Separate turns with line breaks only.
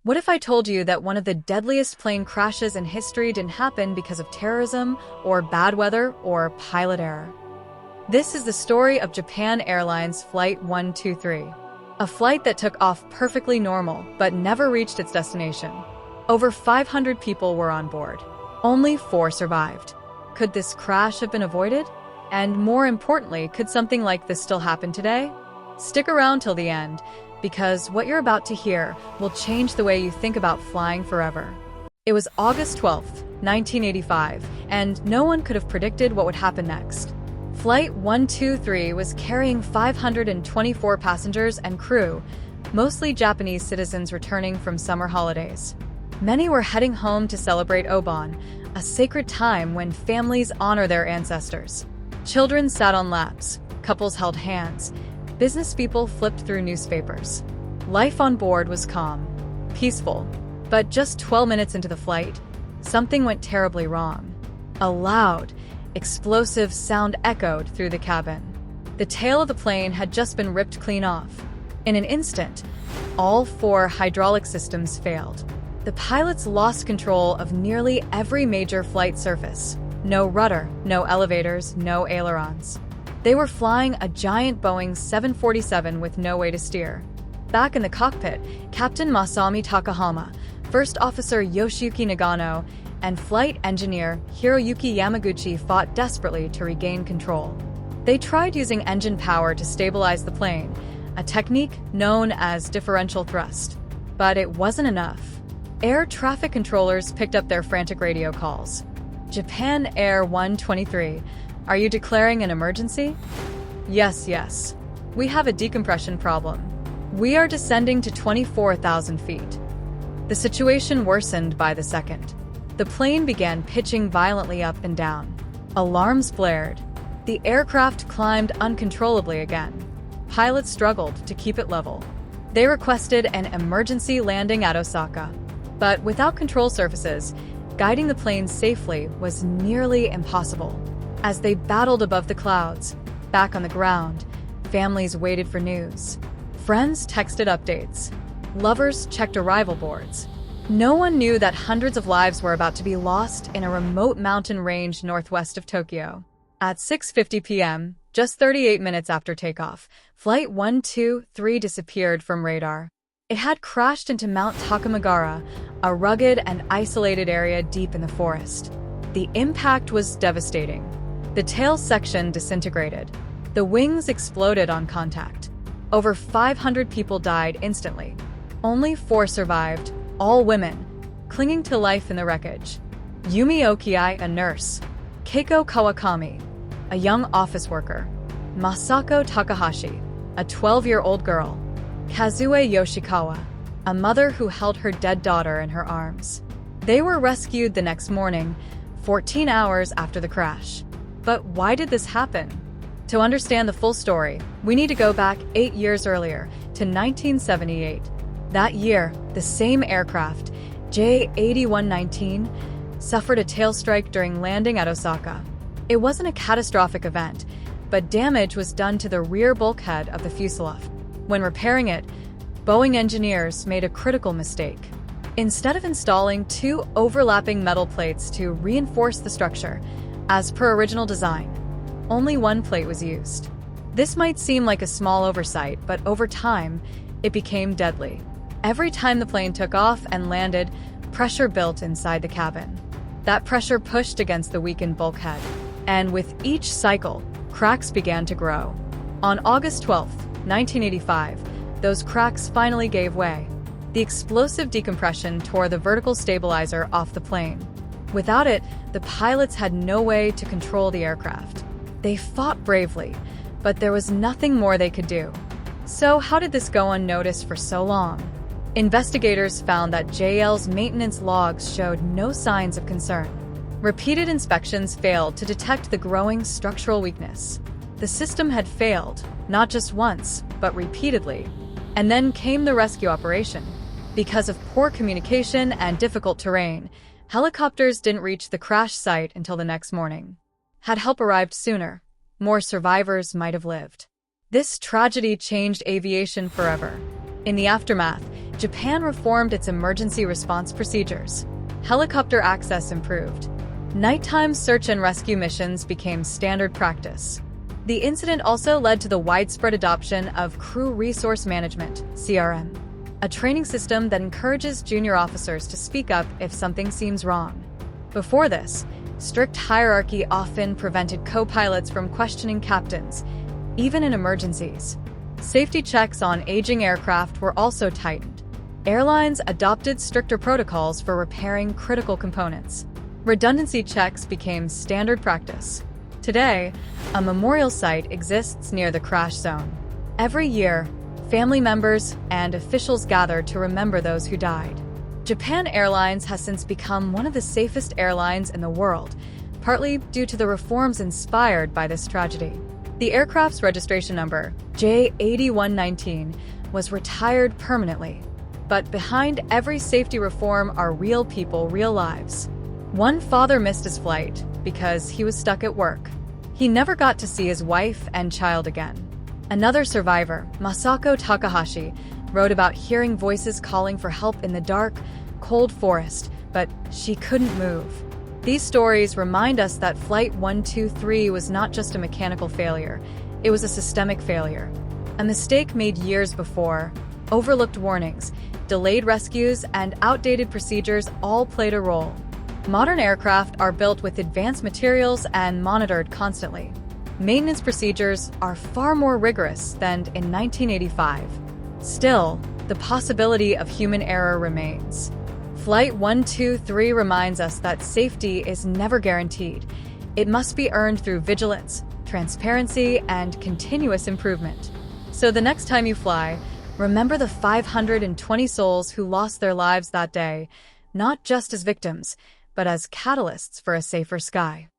What if I told you that one of the deadliest plane crashes in history didn't happen because of terrorism, or bad weather, or pilot error? This is the story of Japan Airlines Flight 123, a flight that took off perfectly normal but never reached its destination. Over 500 people were on board. Only 4 survived. Could this crash have been avoided? And more importantly, could something like this still happen today? Stick around till the end, because what you're about to hear will change the way you think about flying forever. It was August 12th, 1985, and no one could have predicted what would happen next. Flight 123 was carrying 524 passengers and crew, mostly Japanese citizens returning from summer holidays. Many were heading home to celebrate Obon, a sacred time when families honor their ancestors. Children sat on laps, couples held hands, business people flipped through newspapers. Life on board was calm, peaceful, but just 12 minutes into the flight, something went terribly wrong. A loud, explosive sound echoed through the cabin. The tail of the plane had just been ripped clean off. In an instant, all 4 hydraulic systems failed. The pilots lost control of nearly every major flight surface. No rudder, no elevators, no ailerons. They were flying a giant Boeing 747 with no way to steer. Back in the cockpit, Captain Masami Takahama, First Officer Yoshiyuki Nagano, and Flight Engineer Hiroyuki Yamaguchi fought desperately to regain control. They tried using engine power to stabilize the plane, a technique known as differential thrust. But it wasn't enough. Air traffic controllers picked up their frantic radio calls. Japan Air 123, are you declaring an emergency? Yes. We have a decompression problem. We are descending to 24,000 feet. The situation worsened by the second. The plane began pitching violently up and down. Alarms blared. The aircraft climbed uncontrollably again. Pilots struggled to keep it level. They requested an emergency landing at Osaka. But without control surfaces, guiding the plane safely was nearly impossible. As they battled above the clouds, back on the ground, families waited for news. Friends texted updates. Lovers checked arrival boards. No one knew that hundreds of lives were about to be lost in a remote mountain range northwest of Tokyo. At 6:50 p.m., just 38 minutes after takeoff, Flight 123 disappeared from radar. It had crashed into Mount Takamagahara, a rugged and isolated area deep in the forest. The impact was devastating. The tail section disintegrated. The wings exploded on contact. Over 500 people died instantly. Only 4 survived, all women, clinging to life in the wreckage. Yumi Okiai, a nurse. Keiko Kawakami, a young office worker. Masako Takahashi, a 12-year-old girl. Kazue Yoshikawa, a mother who held her dead daughter in her arms. They were rescued the next morning, 14 hours after the crash. But why did this happen? To understand the full story, we need to go back 8 years earlier, to 1978. That year, the same aircraft, J8119, suffered a tail strike during landing at Osaka. It wasn't a catastrophic event, but damage was done to the rear bulkhead of the fuselage. When repairing it, Boeing engineers made a critical mistake. Instead of installing 2 overlapping metal plates to reinforce the structure, as per original design, only 1 plate was used. This might seem like a small oversight, but over time, it became deadly. Every time the plane took off and landed, pressure built inside the cabin. That pressure pushed against the weakened bulkhead, and with each cycle, cracks began to grow. On August 12, 1985, those cracks finally gave way. The explosive decompression tore the vertical stabilizer off the plane. Without it, the pilots had no way to control the aircraft. They fought bravely, but there was nothing more they could do. So how did this go unnoticed for so long? Investigators found that JL's maintenance logs showed no signs of concern. Repeated inspections failed to detect the growing structural weakness. The system had failed, not just once, but repeatedly. And then came the rescue operation. Because of poor communication and difficult terrain, helicopters didn't reach the crash site until the next morning. Had help arrived sooner, more survivors might have lived. This tragedy changed aviation forever. In the aftermath, Japan reformed its emergency response procedures. Helicopter access improved. Nighttime search and rescue missions became standard practice. The incident also led to the widespread adoption of Crew Resource Management (CRM), a training system that encourages junior officers to speak up if something seems wrong. Before this, strict hierarchy often prevented co-pilots from questioning captains, even in emergencies. Safety checks on aging aircraft were also tightened. Airlines adopted stricter protocols for repairing critical components. Redundancy checks became standard practice. Today, a memorial site exists near the crash zone. Every year, family members and officials gather to remember those who died. Japan Airlines has since become one of the safest airlines in the world, partly due to the reforms inspired by this tragedy. The aircraft's registration number, J8119, was retired permanently. But behind every safety reform are real people, real lives. One father missed his flight because he was stuck at work. He never got to see his wife and child again. Another survivor, Masako Takahashi, wrote about hearing voices calling for help in the dark, cold forest, but she couldn't move. These stories remind us that Flight 123 was not just a mechanical failure, it was a systemic failure. A mistake made years before, overlooked warnings, delayed rescues, and outdated procedures all played a role. Modern aircraft are built with advanced materials and monitored constantly. Maintenance procedures are far more rigorous than in 1985. Still, the possibility of human error remains. Flight 123 reminds us that safety is never guaranteed. It must be earned through vigilance, transparency, and continuous improvement. So the next time you fly, remember the 520 souls who lost their lives that day, not just as victims, but as catalysts for a safer sky.